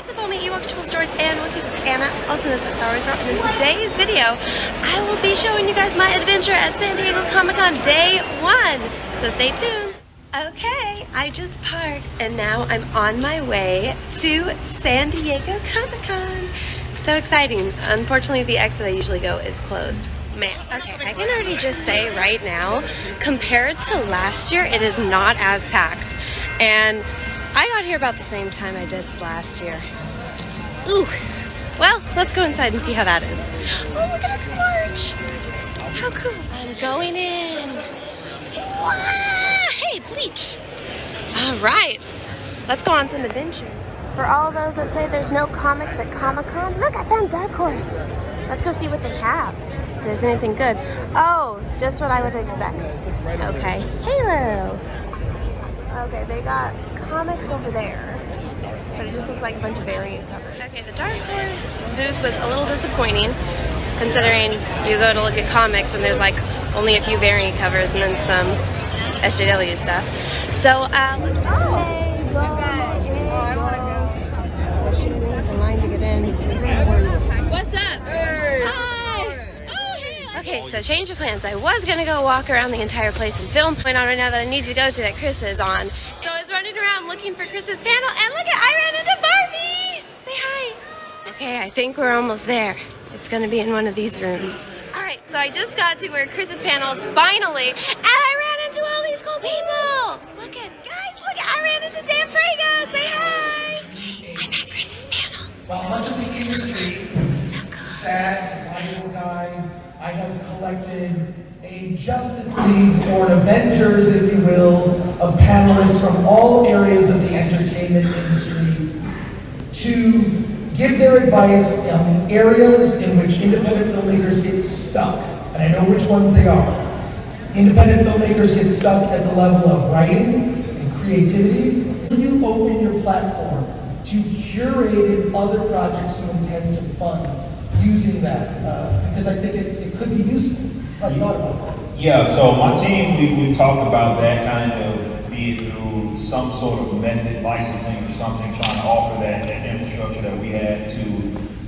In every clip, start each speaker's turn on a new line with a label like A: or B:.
A: What's up, all my Ewoks, Tribbles, Droids, and Wookiees? It's Anna, also known as that Star Wars girl, and in today's video, I will be showing you guys my adventure at San Diego Comic-Con Day 1, so stay tuned. Okay, I just parked, and now I'm on my way to San Diego Comic-Con. So exciting. Unfortunately, the exit I usually go is closed. Man, okay, I can already just say right now, compared to last year, it is not as packed. And I got here about the same time I did as last year. Ooh, well, let's go inside and see how that is. Oh, look at this march. How cool. I'm going in. Wow, hey, Bleach. All right, let's go on some adventure. For all those that say there's no comics at Comic-Con, look, I found Dark Horse. Let's go see what they have. If there's anything good. Oh, just what I would expect. Okay, Halo. Okay, they got comics over there, but it just looks like a bunch of variant covers. Okay, the Dark Horse booth was a little disappointing, considering you go to look at comics and there's like only a few variant covers and then some SJW stuff. So, there's a line to get in. What's up? Hey. Hi. Okay, so change of plans. I was gonna go walk around the entire place and film. Going on right now that I need to go to that Chris is on. So I was running around looking for Chris's panel, and look I ran into Barbie! Say hi! Okay, I think we're almost there. It's gonna be in one of these rooms. Alright, so I just got to where Chris's panel is finally, and I ran into all these cool people! Look at, guys, look at, I ran into Dan Prega! Say hi! I'm at Chris's panel.
B: While much of the industry,
A: So cool.
B: SAG, Bible Guide, I have collected a Justice League or an Avengers, if you will, of panelists from all areas of the entertainment industry to give their advice on the areas in which independent filmmakers get stuck. And I know which ones they are. Independent filmmakers get stuck at the level of writing and creativity. Will you open your platform to curated other projects you intend to fund using that? Because I think it could be useful. I thought about that.
C: Yeah, so my team, we've talked about that kind of, be it through some sort of method, licensing or something, trying to offer that infrastructure that we had to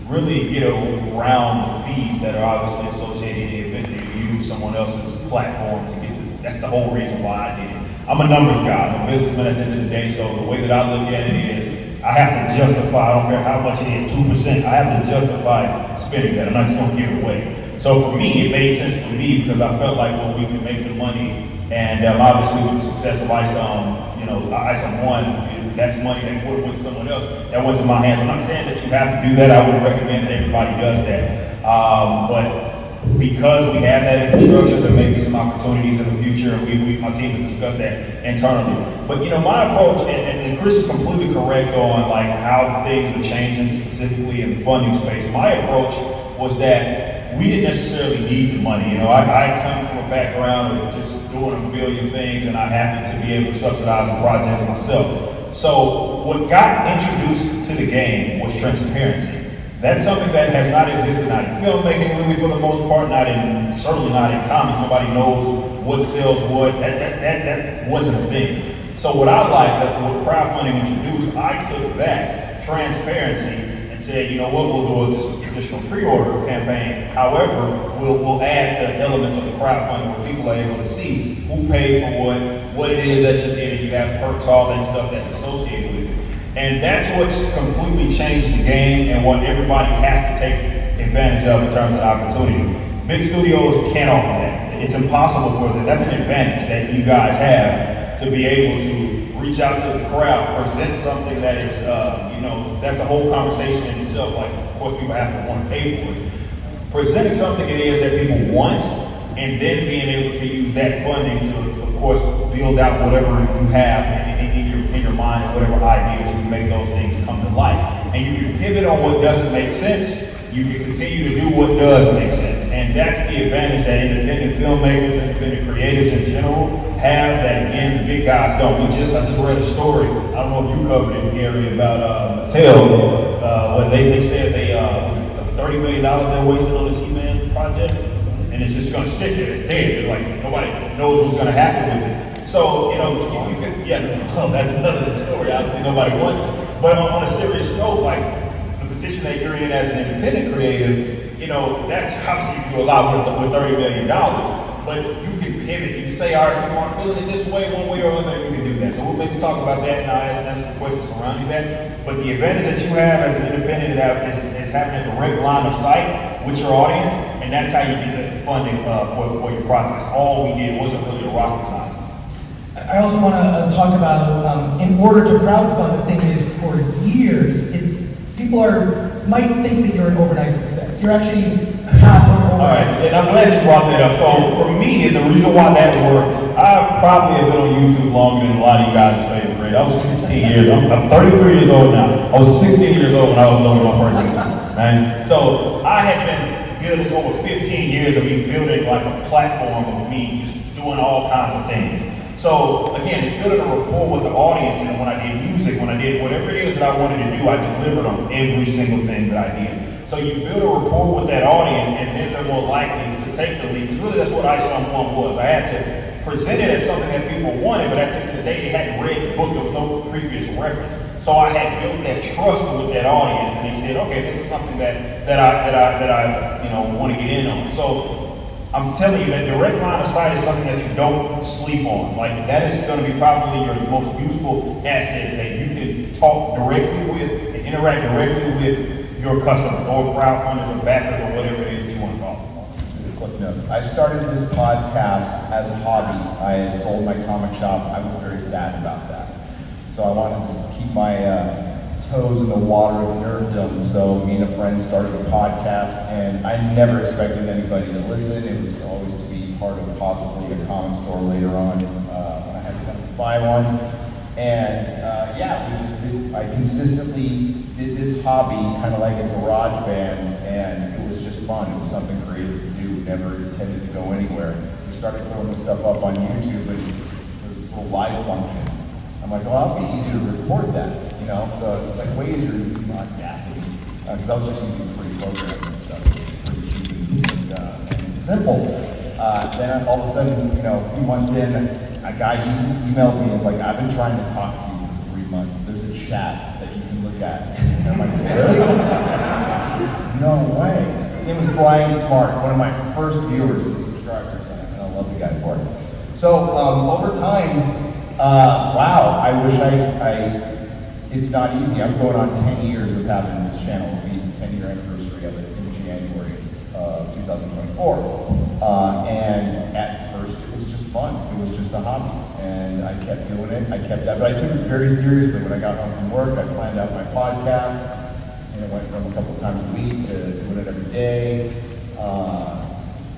C: really get around the fees that are obviously associated in the event that you use someone else's platform to get the, that's the whole reason why I did it. I'm a numbers guy, I'm a businessman at the end of the day, so the way that I look at it is I have to justify, I don't care how much it is, 2%, I have to justify spending that. I'm not just gonna give it away. So for me, it made sense for me because I felt like, well, we can make the money, and obviously with the success of ISOM, you know, ISOM 1, that's money that would have went to someone else, that went to my hands. I'm not saying that you have to do that, I would recommend that everybody does that. But because we have that infrastructure, there may be some opportunities in the future, and my team has discussed that internally. But you know, my approach, and Chris is completely correct on like how things are changing specifically in the funding space. My approach was that we didn't necessarily need the money. You know, I come from a background of just doing a million things, and I happened to be able to subsidize the projects myself. So what got introduced to the game was transparency. That's something that has not existed, not in filmmaking really for the most part, certainly not in comics. Nobody knows what sells what, that wasn't a thing. So what I like, that what crowdfunding introduced, I took that transparency and said, you know what, we'll do just a traditional pre-order campaign. However, we'll add the elements of the crowdfunding where people are able to see who paid for what it is that you did, and you have perks, all that stuff that's associated with it. And that's what's completely changed the game and what everybody has to take advantage of in terms of opportunity. Big studios can't offer that. It's impossible for them. That's an advantage that you guys have to be able to reach out to the crowd, present something that is, you know, that's a whole conversation in itself. Like, of course, people have to want to pay for it. Presenting something it is that people want, and then being able to use that funding to, of course, build out whatever you have in your mind, and whatever ideas you can make those things come to life. And you can pivot on what doesn't make sense. You can continue to do what does make sense. And that's the advantage that independent filmmakers, independent creatives in general have that, again, the big guys don't. I just read a story, I don't know if you covered it, Gary, about Mattel, when they said they, was it $30 million they wasted on this He-Man project? And it's just gonna sit there, it's dead. Like, nobody knows what's gonna happen with it. So, you know, you could, yeah, well, that's another story. Obviously, nobody wants it. But on a serious note, like the position that you're in as an independent creative, you know, that's obviously you can do a lot with $30 million. But you can pivot. You can say, all right, people aren't feeling it this way, one way or other, you can do that. So we'll maybe talk about that and I'll ask some questions surrounding that. But the advantage that you have as an independent is having a direct line of sight with your audience, and that's how you get the funding for your projects. All we did wasn't really a rocket science.
B: I also want to talk about, in order to crowdfund, the thing is, for years, people might think that you're an overnight success. You're actually not an overnight.
C: All right, and I'm glad you brought that up. So for me, and the reason why that works, I probably have been on YouTube longer than a lot of you guys' favorite grade. I was 16 years. I'm 33 years old now. I was 16 years old when I was on my first YouTube. Right? So I had been building over 15 years of me building like a platform of me just doing all kinds of things. So again, it's building a rapport with the audience, and when I did music, when I did whatever it is that I wanted to do, I delivered on every single thing that I did. So you build a rapport with that audience, and then they're more likely to take the lead. Because really that's what ISOM 1 was. I had to present it as something that people wanted, but at the end of the day, they hadn't read the book. There was no previous reference. So I had built that trust with that audience, and they said, okay, this is something that I want to get in on. So I'm telling you that direct line of sight is something that you don't sleep on. Like that is going to be probably your most useful asset, that you can talk directly with and interact directly with your customers or crowdfunders or backers or whatever it is that you want to call them.
D: These are cliff notes. I started this podcast as a hobby. I had sold my comic shop. I was very sad about that. So I wanted to keep my toes in the water of nerddom, so me and a friend started a podcast, and I never expected anybody to listen. It was always to be part of possibly a comic store later on when I had to come to buy one. And I consistently did this hobby kind of like a garage band, and it was just fun. It was something creative to do, never intended to go anywhere. We started throwing this stuff up on YouTube, and there was this little live function. I'm like, well, it'll be easier to record that, you know? So it's like way easier using Audacity, because I was just using free programs and stuff. It was pretty cheap and simple. Then all of a sudden, a few months in, a guy emails me and is like, I've been trying to talk to you for 3 months. There's a chat that you can look at. And I'm like, really? No way. His name was Brian Smart, one of my first viewers and subscribers, and I love the guy for it. So over time, wow, I wish it's not easy. I'm going on 10 years of having this channel. It'll be the 10-year anniversary of it in January of 2024. And at first it was just fun. It was just a hobby. And I kept doing it. But I took it very seriously. When I got home from work, I planned out my podcast. And it went from a couple times a week to doing it every day.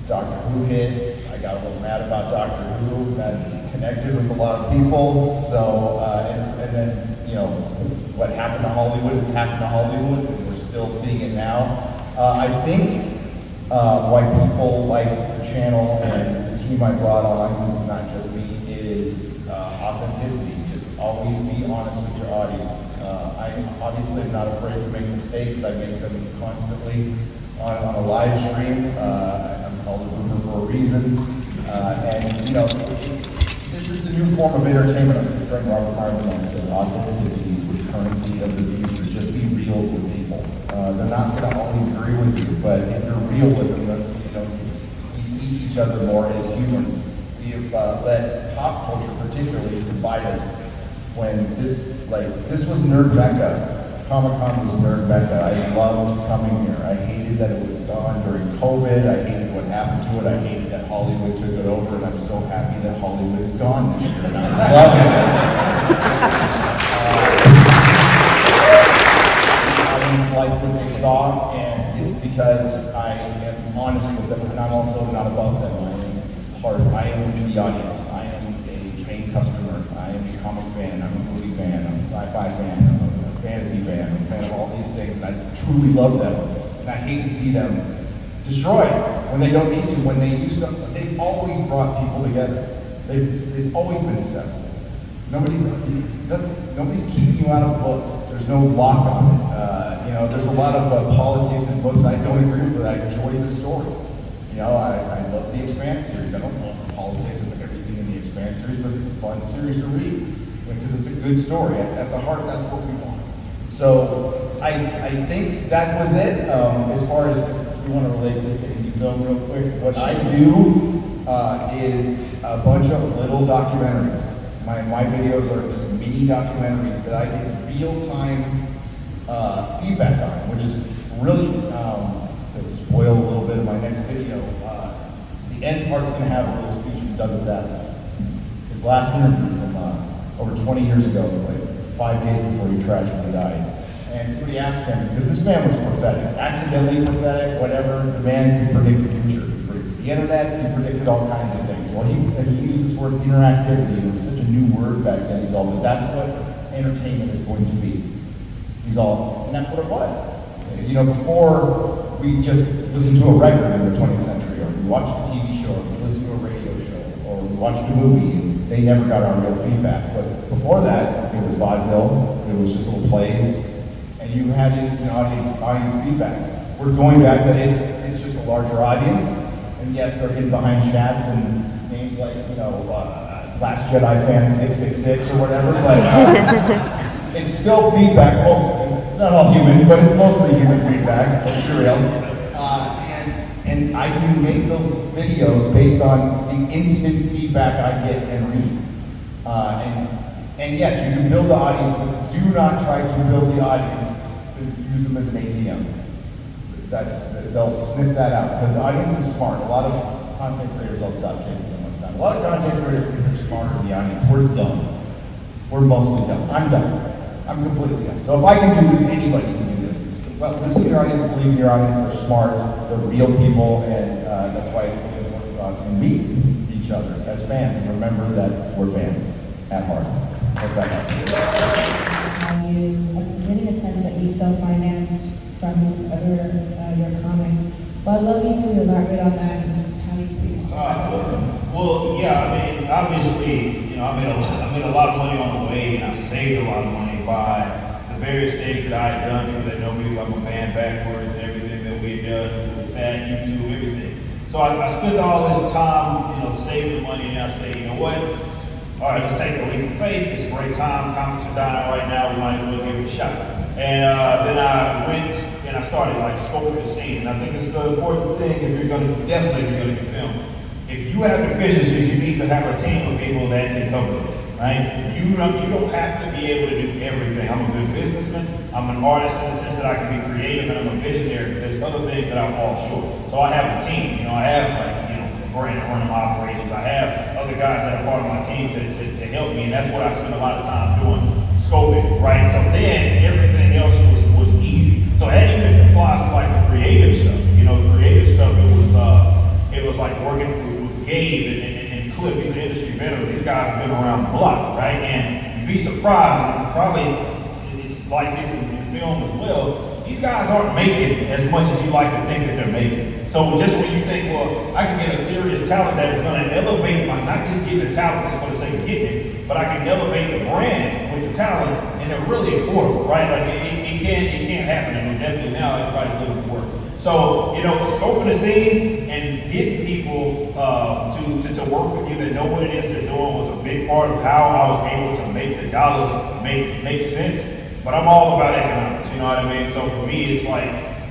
D: Doctor Who hit. I got a little mad about Doctor Who. That connected with a lot of people. So, and then, what happened to Hollywood has happened to Hollywood, and we're still seeing it now. I think why people like the channel and the team I brought on, because it's not just me, is authenticity. Just always be honest with your audience. I obviously am not afraid to make mistakes. I make them constantly on a live stream. I'm called a boomer for a reason. This is the new form of entertainment. My friend Robert Marvin said authenticity is the currency of the future. Just be real with people. They're not going to always agree with you, but if you're real with them, we see each other more as humans. We have let pop culture particularly divide us. When this was Nerd Mecca. Comic-Con was Nerd Mecca. I loved coming here. I hated that it was gone during COVID. I hated what happened to it. I hated that Hollywood took it over, and I'm so happy that Hollywood is gone this year. And I'm loving it. Audience liked what they saw, and it's because I am honest with them, and I'm also not above them. I am the audience. I am a paying customer. I am a comic fan. I'm a movie fan. I'm a sci-fi fan. I'm a fantasy fan. I'm a fan of all these things, and I truly love them. And I hate to see them destroyed when they don't need to, when they used to. They've always brought people together. They've always been accessible. Nobody's keeping you out of a book. There's no lock on it. There's a lot of politics in books I don't agree with, but I enjoy the story. I love the Expanse series. I don't love the politics of everything in the Expanse series, but it's a fun series to read because it's a good story. At the heart, that's what we want. So I think that was it. As far as you want to relate this to indie film real quick, what I do is a bunch of little documentaries. My videos are just mini documentaries that I get real-time feedback on, which is really, to spoil a little bit of my next video, the end part's going to have a little speech from Douglas Adams. His last interview from over 20 years ago, like 5 days before he tragically died. And somebody asked him, because this man was prophetic, accidentally prophetic, whatever, the man could predict the future. He predicted the internet, he predicted all kinds of things. Well, he used this word interactivity, and it was such a new word back then. He's all, but that's what entertainment is going to be. He's all, and that's what it was. You know, before we just listened to a record in the 20th century, or we watched a TV show, or we listened to a radio show, or we watched a movie, and they never got our real feedback. But before that, it was vaudeville, it was just little plays, and you had instant audience feedback. We're going back to, it's just a larger audience, and yes, they're hidden behind chats and names like, you know, Last Jedi Fan 666 or whatever, but it's still feedback mostly. It's not all human, but it's mostly human feedback, let's be real. And I can make those videos based on the instant feedback I get and read. And yes, you can build the audience, but do not try to build the audience to use them as an ATM. They'll sniff that out, because the audience is smart. A lot of content creators, I'll stop taking too much time. A lot of content creators think they're smarter than the audience. We're dumb. We're mostly dumb. I'm dumb. I'm completely dumb. So if I can do this, anybody can do this. Well, listen to your audience, believe in your audience, they're smart, they're real people, and that's why it's important to go out and meet each other as fans and remember that we're fans at heart. Hope that helps.
E: I'm getting a sense that you self-financed from your comic. Well, I'd love you to elaborate on that and just how you put your stuff
C: Well, yeah, I mean, obviously, you know, I made a lot of money on the way, and I saved a lot of money by the various things that I had done. People that know me, like my band Backwards and everything that we had done with that, YouTube, everything. So I spent all this time, you know, saving the money, and I say, you know what? All right, let's take a leap of faith. It's a great time. Comics are dying right now. We might as well give it a shot. And then I went and I started like scoping the scene. And I think it's the important thing if you're gonna do film. If you have deficiencies, you need to have a team of people that can cover it, right? You don't have to be able to do everything. I'm a good businessman. I'm an artist in the sense that I can be creative, and I'm a visionary. There's other things that I fall short. So I have a team. You know, I have like, you know, Brandon running my operations. I have other guys that are part of my team to help me, and that's what I spend a lot of time doing, scoping, right? So then everything else was easy. So that even applies to like the creative stuff. You know, the creative stuff, it was like working with Gabe and Cliff. He's an industry veteran. These guys have been around the block, right? And you'd be surprised, and probably it's like this in film as well. These guys aren't making as much as you like to think that they're making. So just when you think, well, I can get a serious talent that is going to elevate not just get the talent just for the sake of getting it, but I can elevate the brand with the talent, and they're really affordable, right? Like it can't happen, and definitely now everybody's looking for work. So, you know, scoping the scene and getting people to work with you that know what it is they're doing was a big part of how I was able to make the dollars make sense. But I'm all about economics, you know what I mean? So for me, it's like,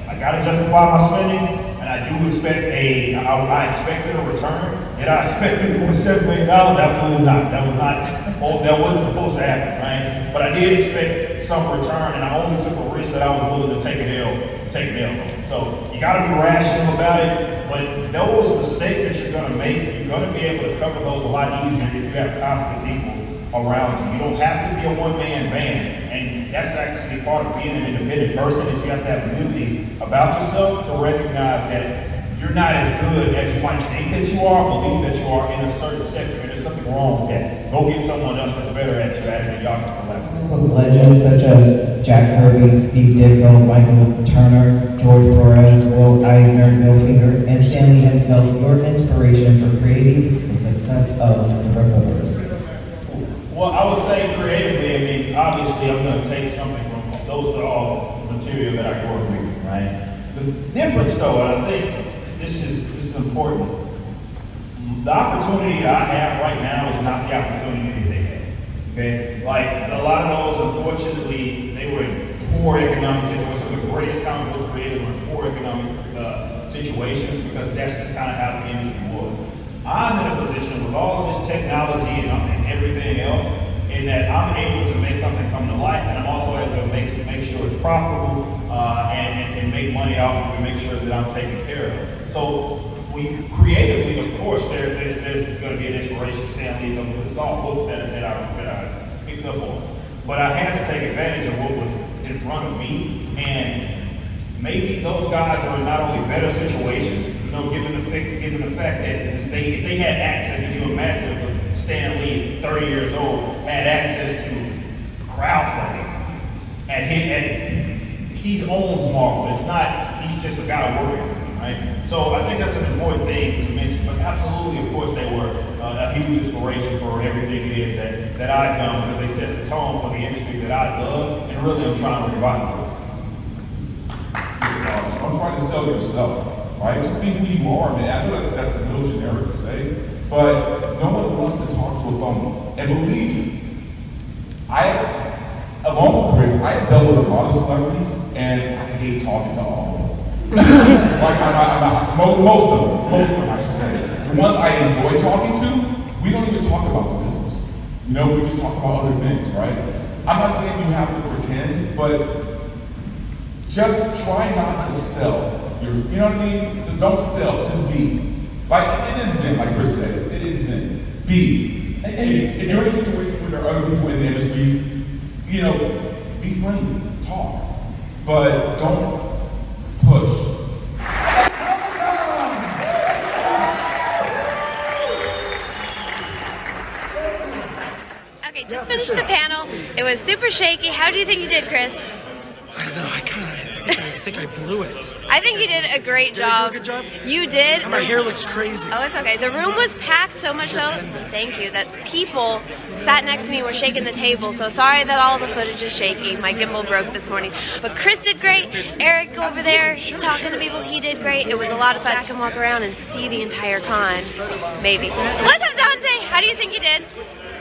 C: I gotta justify my spending, and I do expect I expected a return. Did I expect $1.7 million? Absolutely not. That wasn't supposed to happen, right? But I did expect some return, and I only took a risk that I was willing to take an L on. So you gotta be rational about it, but those mistakes that you're gonna make, you're gonna be able to cover those a lot easier if you have competent people around you. You don't have to be a one-man band, and that's actually part of being an independent person, is you have to have humility about yourself to recognize that you're not as good as you might think that you are, believe that you are in a certain sector, and there's nothing wrong with that. Go get someone else that's better at you at it, and y'all can collaborate.
F: Legends such as Jack Kirby, Steve Ditko, Michael Turner, George Perez, Will Eisner, Bill Finger, and Stanley himself, your inspiration for creating the success of the Rippleverse.
C: Well, I would say creatively, I mean, obviously I'm going to take something from those are all material that I grew up with, right? The difference though, and I think this is important, the opportunity that I have right now is not the opportunity that they had, okay? Like, a lot of those, unfortunately, they were in poor economic situations, some of the greatest comic book creators were in poor economic situations, because that's just kind of how the industry was. I'm in a position with all of this technology and everything else, in that I'm able to make something come to life, and I'm also able to make sure it's profitable and make money off of it, and make sure that I'm taken care of. So we creatively, of course, there's going to be an inspiration. Stan Lee's it's all books that I picked up on, but I had to take advantage of what was in front of me, and maybe those guys are in not only better situations, you know, given the fact that if they had access, can you imagine if Stan Lee, 30 years old, had access to crowdfunding, and he owns Marvel. It's not, he's just a guy working for him, right? So I think that's an important thing to mention, but absolutely, of course, they were a huge inspiration for everything it is that I've done, because they set the tone for the industry that I love, and really I'm trying to revitalize.
G: I'm trying to sell yourself, right? Just be who you are, man. I know that's a little generic to say, but no one wants to talk to a phony. And believe me, along with Chris, I have dealt with a lot of celebrities, and I hate talking to all of them. Most of them, I should say. The ones I enjoy talking to, we don't even talk about the business. You know, we just talk about other things, right? I'm not saying you have to pretend, but just try not to sell. You know what I mean? Don't sell, just be. Like, it is Zen, like Chris said. It is Zen. Be. And if you're in a situation where there are other people in the industry, you know, be friendly, talk. But don't push.
A: Okay, just finished the panel. It was super shaky. How do you think you did, Chris?
H: I don't know, I think I blew it.
A: I think you did a great job.
H: Did you do a good job?
A: You did.
H: And my hair looks crazy.
A: Oh, it's okay. The room was packed so much so. Thank you. That's people sat next to me, were shaking the table. So sorry that all the footage is shaky. My gimbal broke this morning. But Chris did great. Eric over there, he's talking to people. He did great. It was a lot of fun. I can walk around and see the entire con. Maybe. What's up, Dante? How do you think you did?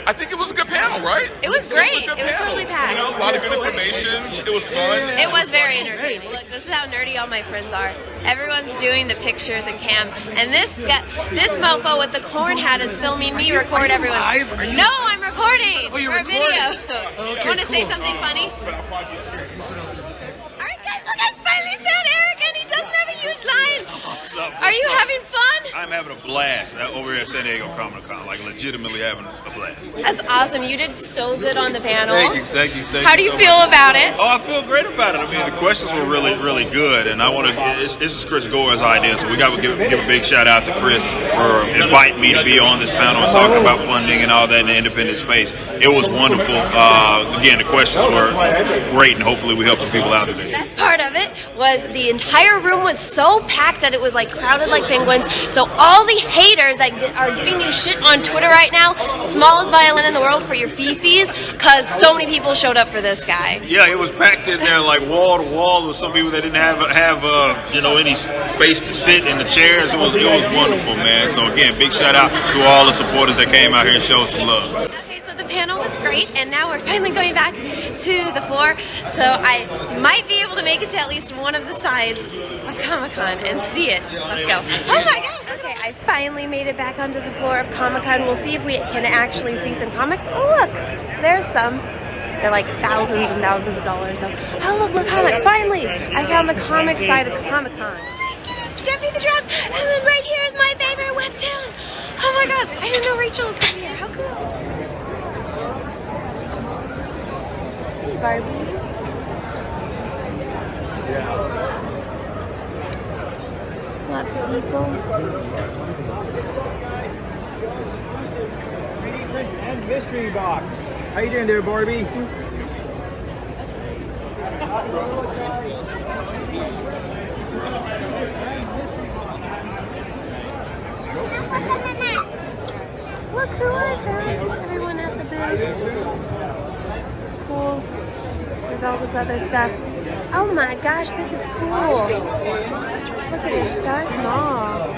I: I think it was a good panel, right?
A: It was great.
I: It was a good
A: It was
I: panel.
A: totally packed.
I: You know, a lot of good information. It was fun.
A: It was very entertaining. Look, this is how nerdy all my friends are. Everyone's doing the pictures and cam, and this mofo with the corn hat is filming me record everyone.
H: Live? Are you?
A: No, I'm recording.
H: Oh, you're
A: for a
H: recording.
A: video.
H: Okay,
A: Want to say
H: cool.
A: something funny? All right, guys, look, I finally found Eric, and he doesn't have a huge line. Are you having fun?
J: I'm having a blast over here at San Diego Comic-Con, like legitimately having a blast.
A: That's awesome. You did so good on the panel.
J: Thank you.
A: How do you
J: so
A: feel
J: much.
A: about it?
J: Oh, I feel great about it. I mean, the questions were really good, and I want to. This is Chris Gore's idea, so we got to give a big shout out to Chris for inviting me to be on this panel and talking about funding and all that in the independent space. It was wonderful. Again, the questions were great, and hopefully we helped some people out today.
A: Best part of it was the entire room was so packed that it was like crowded like penguins. So all the haters that are giving you shit on Twitter right now, smallest violin in the world for your fifis, because so many people showed up for this guy.
J: Yeah, it was packed in there like wall to wall with some people that didn't have any space to sit in the chairs. It was wonderful, man. So again, big shout out to all the supporters that came out here and showed some love.
A: Okay, so the panel was great, and now we're finally going back to the floor. So I might be able to make it to at least one of the sides of Comic-Con and see it. Let's go. Oh my gosh! Okay, I finally made it back onto the floor of Comic-Con. We'll see if we can actually see some comics. Oh look, there's some. They're like thousands and thousands of dollars though. Oh look, more comics. Finally, I found the comic side of Comic-Con. It's Jeffrey the Drop, and then right here is my favorite webtoon. Oh my god, I didn't know Rachel was here. How cool. Hey Barbies. Lots of people.
K: And mystery box. How you doing there, Barbie?
A: Look who I found. Everyone at the booth. It's cool. There's all this other stuff. Oh my gosh, this is cool. Look at this Darth Maul.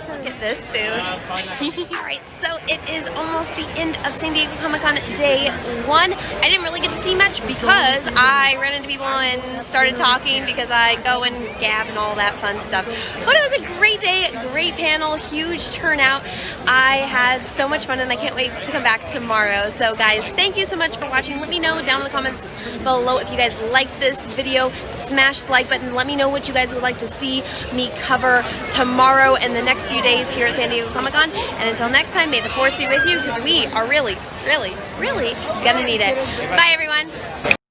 A: So look at this booth. All right, so it is almost the end of San Diego Comic-Con day 1. I didn't really get to see much because I ran into people and started talking because I go and gab and all that fun stuff. But it was a great day, great panel, huge turnout. I had so much fun and I can't wait to come back tomorrow. So guys, thank you so much for watching. Let me know down in the comments below if you guys liked this video. Smash the like button. Let me know what you guys would like to see me cover tomorrow and the next few days here at San Diego Comic-Con. And until next time, may the force be with you because we are really, really, really gonna need it. Bye everyone.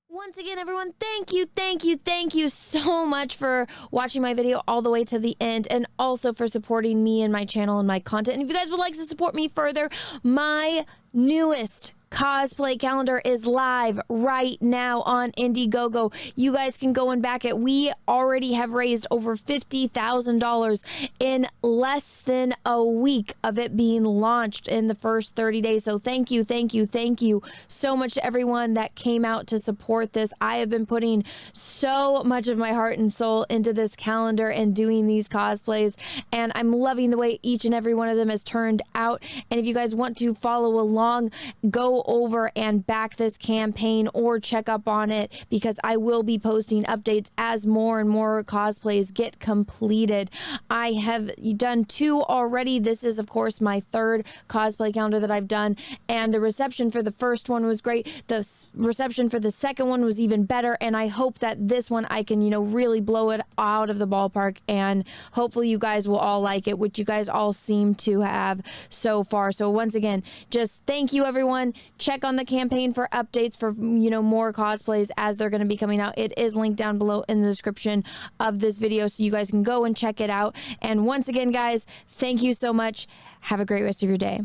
A: Once again, everyone, thank you so much for watching my video all the way to the end and also for supporting me and my channel and my content. And if you guys would like to support me further, my newest cosplay calendar is live right now on Indiegogo. You guys can go and back it. We already have raised over $50,000 in less than a week of it being launched in the first 30 days. So thank you so much to everyone that came out to support this. I have been putting so much of my heart and soul into this calendar and doing these cosplays, and I'm loving the way each and every one of them has turned out. And if you guys want to follow along, go over and back this campaign or check up on it because I will be posting updates as more and more cosplays get completed. I have done 2 already. This is of course my 3rd cosplay calendar that I've done, and the reception for the first one was great. The reception for the second one was even better, and I hope that this one I can, really blow it out of the ballpark, and hopefully you guys will all like it, which you guys all seem to have so far. So once again, just thank you everyone. Check on the campaign for updates for more cosplays as they're going to be coming out. It is linked down below in the description of this video so you guys can go and check it out. And once again guys, thank you so much. Have a great rest of your day.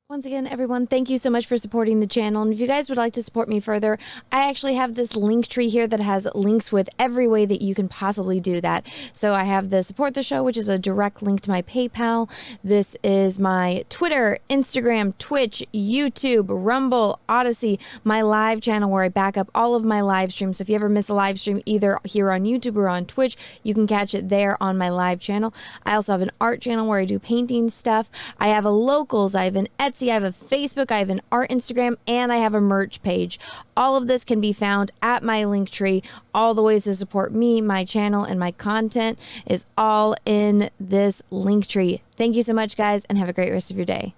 A: Once again, everyone, thank you so much for supporting the channel. And if you guys would like to support me further, I actually have this link tree here that has links with every way that you can possibly do that. So I have the support the show, which is a direct link to my PayPal. This is my Twitter, Instagram, Twitch, YouTube, Rumble, Odyssey, my live channel where I back up all of my live streams. So if you ever miss a live stream either here on YouTube or on Twitch, you can catch it there on my live channel. I also have an art channel where I do painting stuff. I have a locals, I have an Etsy, I have a Facebook, I have an art Instagram, and I have a merch page. All of this can be found at my link tree. All the ways to support me, my channel, and my content is all in this link tree. Thank you so much, guys, and have a great rest of your day.